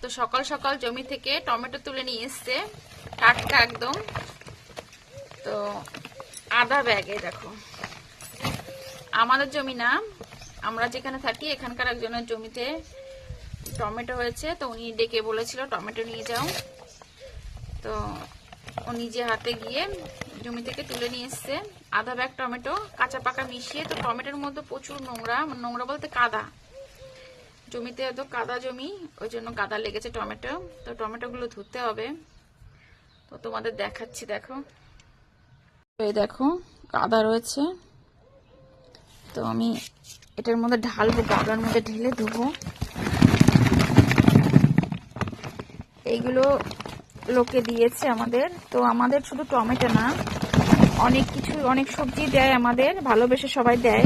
তো সকাল সকাল জমি থেকে টমেটো তুলে নিয়ে এসছে, টাটকা একদম। তো আধা ব্যাগে দেখো, আমাদের জমি না, আমরা যেখানে থাকি এখানকার একজনের জমিতে টমেটো হয়েছে। তো উনি ডেকে বলেছিল টমেটো নিয়ে যাও, তো ও নিজে হাতে গিয়ে জমি থেকে তুলে নিয়ে এসছে আধা ব্যাগ টমেটো, কাঁচা পাকা মিশিয়ে। তো টমেটোর মধ্যে প্রচুর নোংরা, নোংরা বলতে কাদা, জমিতে এত কাদা জমি, ওই জন্য কাদা লেগেছে টমেটো। তো টমেটোগুলো ধুতে হবে, তো তোমাদের দেখাচ্ছি। দেখো, এই দেখো কাদা রয়েছে, তো আমি এটার মধ্যে ঢালবো, গামলার মধ্যে ঢেলে ধুবো। এইগুলো লোকে দিয়েছে আমাদের। তো আমাদের শুধু টমেটো না, অনেক কিছু, অনেক সবজি দেয় আমাদের, ভালোবেসে সবাই দেয়।